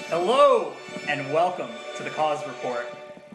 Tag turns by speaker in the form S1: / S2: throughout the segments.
S1: Hello and welcome to the Kaws Report.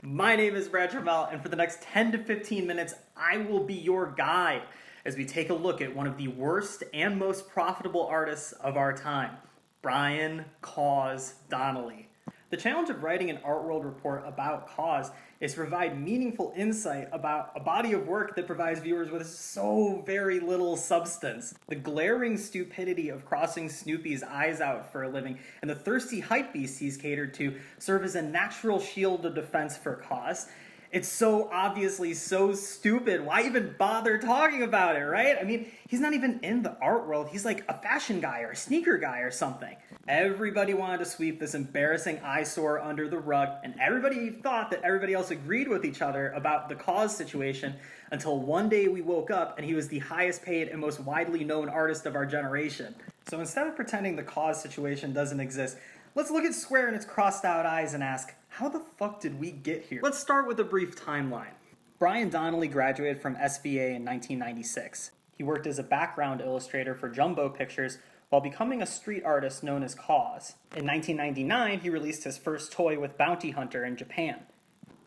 S1: My name is Brad Travell, and for the next 10 to 15 minutes, I will be your guide as we take a look at one of the worst and most profitable artists of our time, Brian Kaws Donnelly. The challenge of writing an art world report about Kaws is to provide meaningful insight about a body of work that provides viewers with so very little substance. The glaring stupidity of crossing Snoopy's eyes out for a living and the thirsty hypebeasts he's catered to serve as a natural shield of defense for Kaws. It's so obviously so stupid. Why even bother talking about it, right? I mean, he's not even in the art world. He's like a fashion guy or a sneaker guy or something. Everybody wanted to sweep this embarrassing eyesore under the rug, and everybody thought that everybody else agreed with each other about the Kaws situation until one day we woke up and he was the highest paid and most widely known artist of our generation. So instead of pretending the Kaws situation doesn't exist, let's look at Square and its crossed out eyes and ask, how the fuck did we get here? Let's start with a brief timeline. Brian Donnelly graduated from SVA in 1996. He worked as a background illustrator for Jumbo Pictures while becoming a street artist known as Kaws. In 1999, he released his first toy with Bounty Hunter in Japan.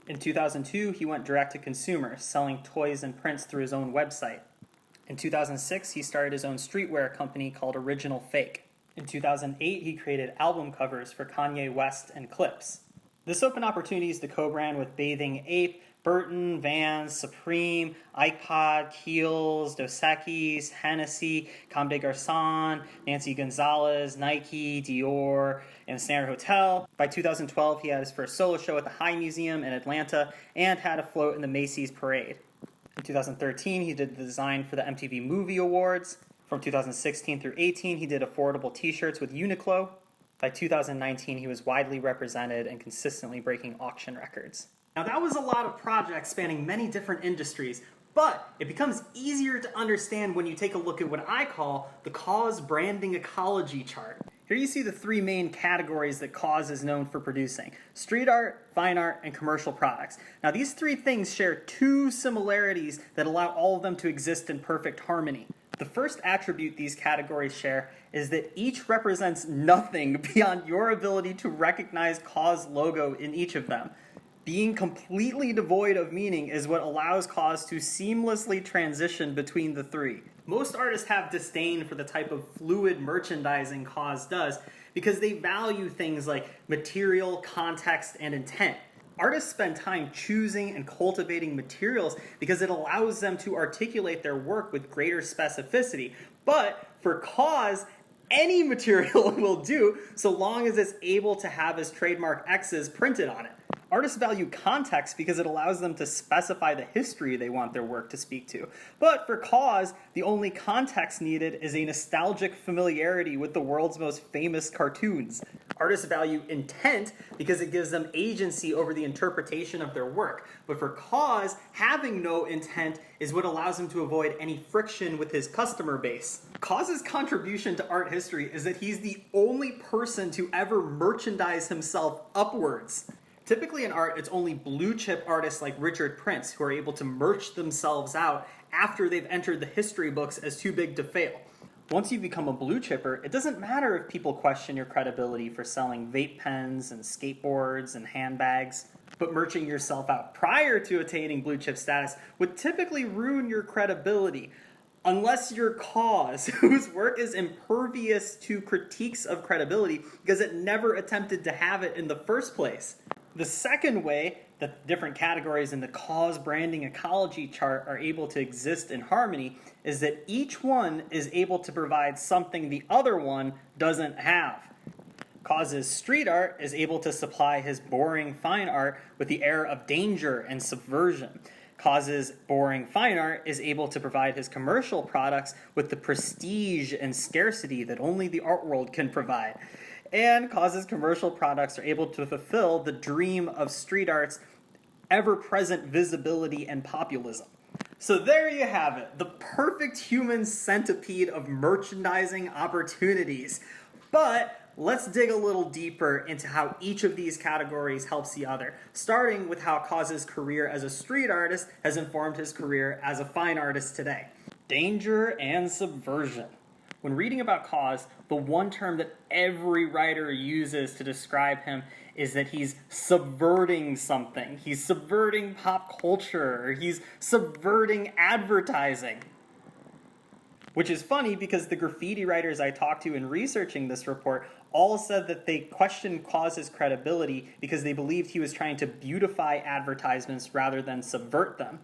S1: In 2002, he went direct to consumer, selling toys and prints through his own website. In 2006, he started his own streetwear company called Original Fake. In 2008, he created album covers for Kanye West and Clips. This opened opportunities to co-brand with Bathing Ape, Burton, Vans, Supreme, iPod, Kiehl's, Dos Equis, Hennessy, Comme des Garçons, Nancy Gonzalez, Nike, Dior, and the Standard Hotel. By 2012, he had his first solo show at the High Museum in Atlanta and had a float in the Macy's Parade. In 2013, he did the design for the MTV Movie Awards. From 2016 through 18, he did affordable t-shirts with Uniqlo. By 2019, he was widely represented and consistently breaking auction records. Now that was a lot of projects spanning many different industries, but it becomes easier to understand when you take a look at what I call the Kaws branding ecology chart. Here you see the three main categories that Kaws is known for producing: street art, fine art, and commercial products. Now these three things share two similarities that allow all of them to exist in perfect harmony. The first attribute these categories share is that each represents nothing beyond your ability to recognize Kaws' logo in each of them. Being completely devoid of meaning is what allows Kaws to seamlessly transition between the three. Most artists have disdain for the type of fluid merchandising Kaws does because they value things like material, context, and intent. Artists spend time choosing and cultivating materials because it allows them to articulate their work with greater specificity. But for Kaws, any material will do so long as it's able to have his trademark X's printed on it. Artists value context because it allows them to specify the history they want their work to speak to. But for Kaws, the only context needed is a nostalgic familiarity with the world's most famous cartoons. Artists value intent because it gives them agency over the interpretation of their work. But for Kaws, having no intent is what allows him to avoid any friction with his customer base. Kaws' contribution to art history is that he's the only person to ever merchandise himself upwards. Typically in art, it's only blue chip artists like Richard Prince who are able to merch themselves out after they've entered the history books as too big to fail. Once you become a blue chipper, it doesn't matter if people question your credibility for selling vape pens and skateboards and handbags, but merching yourself out prior to attaining blue chip status would typically ruin your credibility. Unless you're Kaws, whose work is impervious to critiques of credibility because it never attempted to have it in the first place. The second way that different categories in the Kaws branding ecology chart are able to exist in harmony is that each one is able to provide something the other one doesn't have. Kaws' street art is able to supply his boring fine art with the air of danger and subversion. Kaws' boring fine art is able to provide his commercial products with the prestige and scarcity that only the art world can provide. And Kaws' commercial products are able to fulfill the dream of street art's ever-present visibility and populism. So there you have it, the perfect human centipede of merchandising opportunities. But let's dig a little deeper into how each of these categories helps the other, starting with how Kaws' career as a street artist has informed his career as a fine artist today. Danger and subversion. When reading about Kaws, the one term that every writer uses to describe him is that he's subverting something. He's subverting pop culture, or he's subverting advertising. Which is funny because the graffiti writers I talked to in researching this report all said that they questioned Kaws' credibility because they believed he was trying to beautify advertisements rather than subvert them.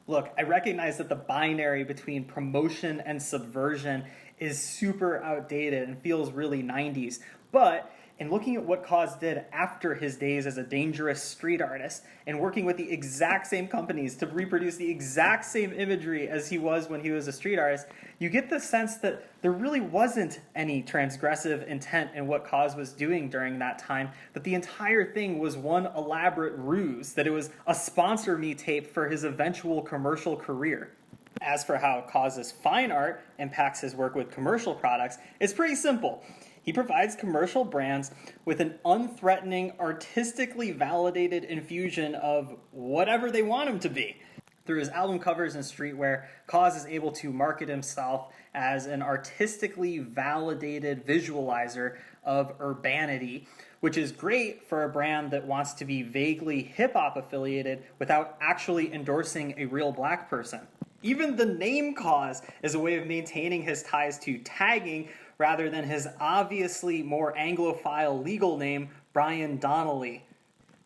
S1: Look, I recognize that the binary between promotion and subversion is super outdated and feels really 90s, but in looking at what Kaws did after his days as a dangerous street artist and working with the exact same companies to reproduce the exact same imagery as he was when he was a street artist, you get the sense that there really wasn't any transgressive intent in what Kaws was doing during that time, that the entire thing was one elaborate ruse, that it was a sponsor me tape for his eventual commercial career. As for how Kaws' fine art impacts his work with commercial products, it's pretty simple. He provides commercial brands with an unthreatening, artistically validated infusion of whatever they want him to be. Through his album covers and streetwear, Kaws is able to market himself as an artistically validated visualizer of urbanity, which is great for a brand that wants to be vaguely hip-hop affiliated without actually endorsing a real black person. Even the name Kaws is a way of maintaining his ties to tagging rather than his obviously more Anglophile legal name, Brian Donnelly.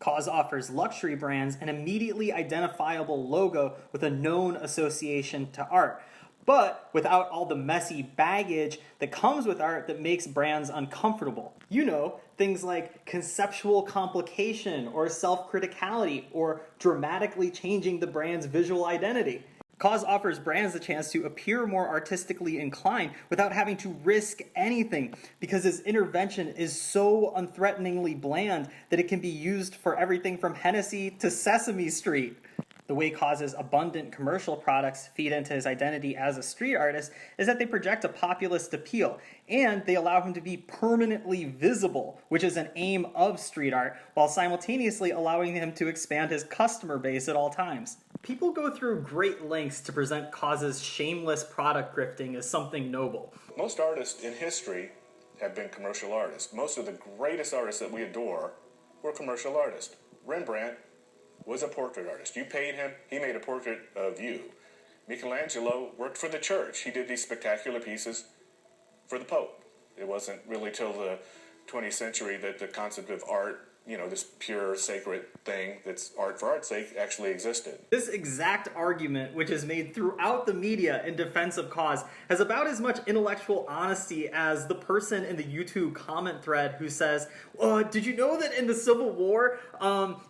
S1: Kaws offers luxury brands an immediately identifiable logo with a known association to art, but without all the messy baggage that comes with art that makes brands uncomfortable. You know, things like conceptual complication or self-criticality or dramatically changing the brand's visual identity. Kaws offers brands the chance to appear more artistically inclined without having to risk anything because his intervention is so unthreateningly bland that it can be used for everything from Hennessy to Sesame Street. The way Kaws' abundant commercial products feed into his identity as a street artist is that they project a populist appeal, and they allow him to be permanently visible, which is an aim of street art, while simultaneously allowing him to expand his customer base at all times. People go through great lengths to present Kaws' shameless product grifting as something noble.
S2: Most artists in history have been commercial artists. Most of the greatest artists that we adore were commercial artists. Rembrandt was a portrait artist. You paid him, he made a portrait of you. Michelangelo worked for the church. He did these spectacular pieces for the Pope. It wasn't really till the 20th century that the concept of art, this pure sacred thing that's art for art's sake, actually existed.
S1: This exact argument, which is made throughout the media in defense of Kaws, has about as much intellectual honesty as the person in the YouTube comment thread who says, did you know that in the Civil War,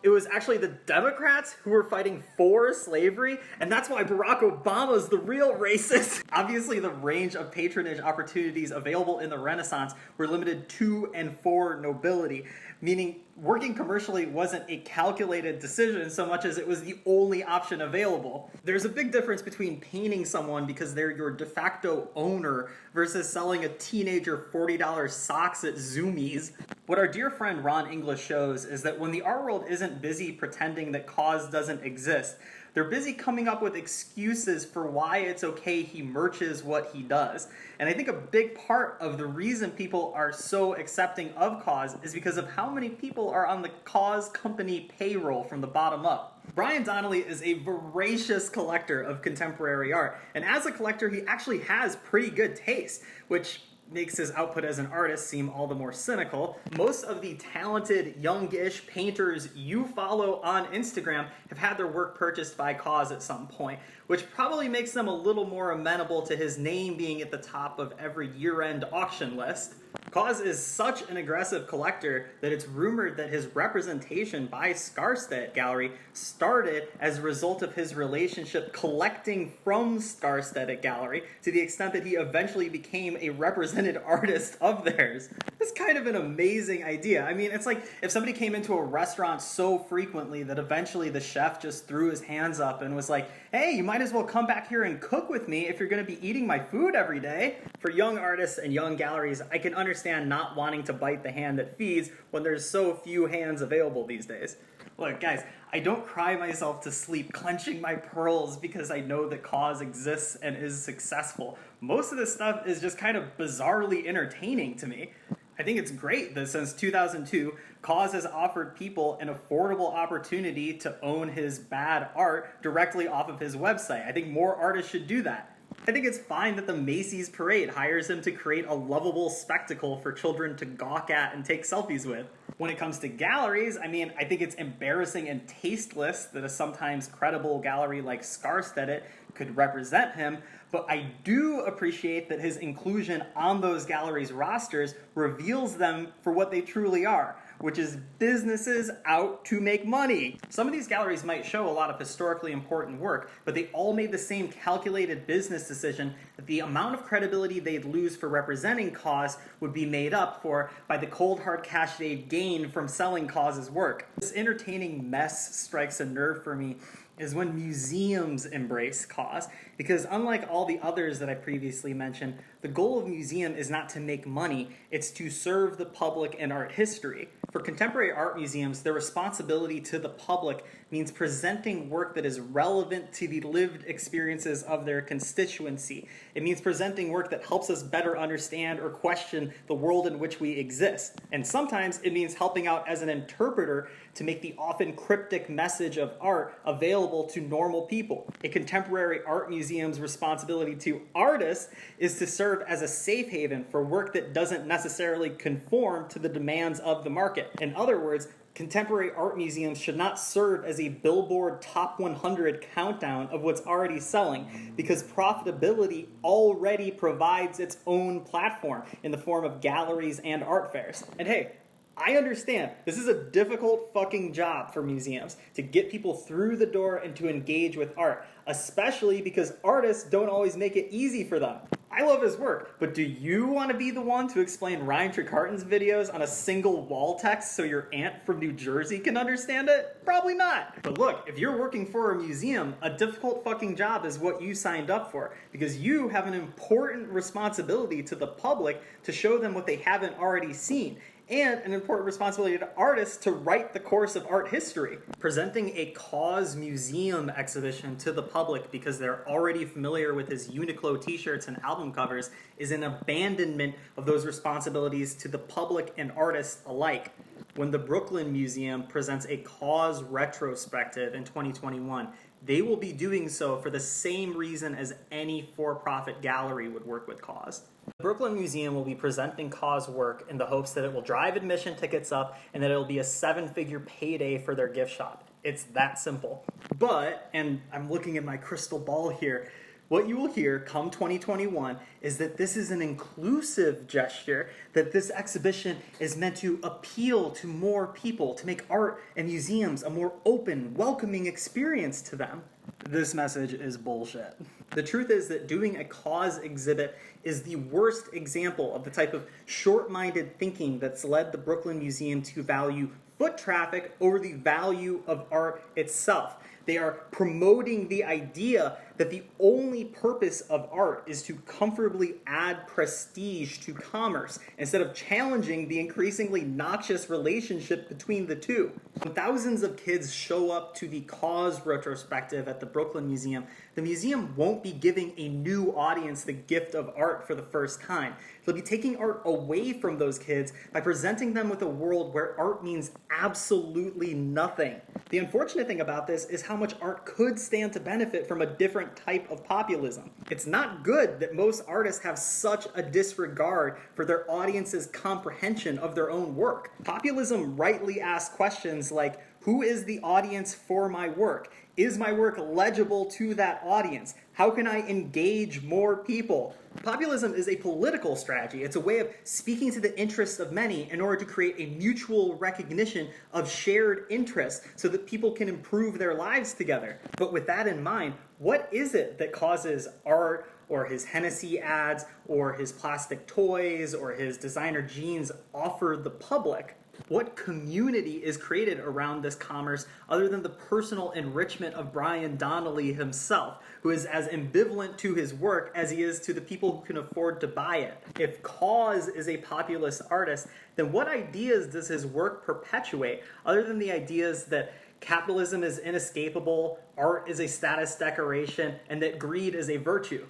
S1: it was actually the Democrats who were fighting for slavery, and that's why Barack Obama's the real racist? Obviously, the range of patronage opportunities available in the Renaissance were limited to and for nobility, meaning working commercially wasn't a calculated decision so much as it was the only option available. There's a big difference between painting someone because they're your de facto owner versus selling a teenager $40 socks at Zoomies. What our dear friend Ron English shows is that when the art world isn't busy pretending that Kaws doesn't exist, they're busy coming up with excuses for why it's okay he merches what he does. And I think a big part of the reason people are so accepting of Kaws is because of how many people are on the Kaws company payroll from the bottom up. Brian Donnelly is a voracious collector of contemporary art, and as a collector he actually has pretty good taste, which makes his output as an artist seem all the more cynical. Most of the talented, youngish painters you follow on Instagram have had their work purchased by Kaws at some point, which probably makes them a little more amenable to his name being at the top of every year-end auction list. Kaws is such an aggressive collector that it's rumored that his representation by Skarstedt Gallery started as a result of his relationship collecting from Skarstedt Gallery to the extent that he eventually became a represented artist of theirs. It's kind of an amazing idea. I mean, it's like if somebody came into a restaurant so frequently that eventually the chef just threw his hands up and was like, hey, you might as well come back here and cook with me if you're going to be eating my food every day. For young artists and young galleries, I can understand not wanting to bite the hand that feeds when there's so few hands available these days. Look, guys, I don't cry myself to sleep clenching my pearls because I know that Kaws exists and is successful. Most of this stuff is just kind of bizarrely entertaining to me. I think it's great that since 2002, Kaws has offered people an affordable opportunity to own his bad art directly off of his website. I think more artists should do that. I think it's fine that the Macy's parade hires him to create a lovable spectacle for children to gawk at and take selfies with. When it comes to galleries, I think it's embarrassing and tasteless that a sometimes credible gallery like Skarstedt could represent him, but I do appreciate that his inclusion on those galleries' rosters reveals them for what they truly are, which is businesses out to make money. Some of these galleries might show a lot of historically important work, but they all made the same calculated business decision that the amount of credibility they'd lose for representing Kaws would be made up for by the cold hard cash they'd gain from selling Kaws' work. This entertaining mess strikes a nerve for me is when museums embrace Kaws, because unlike all the others that I previously mentioned, the goal of a museum is not to make money, it's to serve the public and art history. For contemporary art museums, their responsibility to the public means presenting work that is relevant to the lived experiences of their constituency. It means presenting work that helps us better understand or question the world in which we exist. And sometimes it means helping out as an interpreter to make the often cryptic message of art available to normal people. A contemporary art museum's responsibility to artists is to serve as a safe haven for work that doesn't necessarily conform to the demands of the market. In other words, contemporary art museums should not serve as a Billboard Top 100 countdown of what's already selling, because profitability already provides its own platform in the form of galleries and art fairs. And hey, I understand this is a difficult fucking job for museums to get people through the door and to engage with art, especially because artists don't always make it easy for them. I love his work, but do you want to be the one to explain Ryan Trecarton's videos on a single wall text so your aunt from New Jersey can understand it? Probably not. But look, if you're working for a museum, a difficult fucking job is what you signed up for, because you have an important responsibility to the public to show them what they haven't already seen, and an important responsibility to artists to write the course of art history. Presenting a Kaws museum exhibition to the public because they're already familiar with his Uniqlo t-shirts and album covers is an abandonment of those responsibilities to the public and artists alike. When the Brooklyn Museum presents a Kaws retrospective in 2021, they will be doing so for the same reason as any for-profit gallery would work with Kaws. The Brooklyn Museum will be presenting Kaws' work in the hopes that it will drive admission tickets up and that it will be a 7-figure payday for their gift shop. It's that simple. But, and I'm looking at my crystal ball here, what you will hear come 2021 is that this is an inclusive gesture, that this exhibition is meant to appeal to more people, to make art and museums a more open, welcoming experience to them. This message is bullshit. The truth is that doing a Kaws exhibit is the worst example of the type of short-minded thinking that's led the Brooklyn Museum to value foot traffic over the value of art itself. They are promoting the idea that the only purpose of art is to comfortably add prestige to commerce, instead of challenging the increasingly noxious relationship between the two. When thousands of kids show up to the Kaws retrospective at the Brooklyn Museum, the museum won't be giving a new audience the gift of art for the first time. They'll be taking art away from those kids by presenting them with a world where art means absolutely nothing. The unfortunate thing about this is how much art could stand to benefit from a different type of populism. It's not good that most artists have such a disregard for their audience's comprehension of their own work. Populism rightly asks questions like, who is the audience for my work? Is my work legible to that audience? How can I engage more people? Populism is a political strategy. It's a way of speaking to the interests of many in order to create a mutual recognition of shared interests so that people can improve their lives together. But with that in mind, what is it that causes art or his Hennessy ads or his plastic toys or his designer jeans offer the public? What community is created around this commerce other than the personal enrichment of Brian Donnelly himself, who is as ambivalent to his work as he is to the people who can afford to buy it? If Kaws is a populist artist, then what ideas does his work perpetuate other than the ideas that capitalism is inescapable, art is a status decoration, and that greed is a virtue.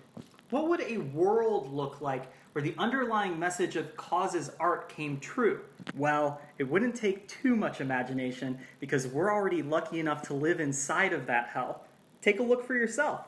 S1: What would a world look like where the underlying message of Kaws' art came true? Well, it wouldn't take too much imagination because we're already lucky enough to live inside of that hell. Take a look for yourself.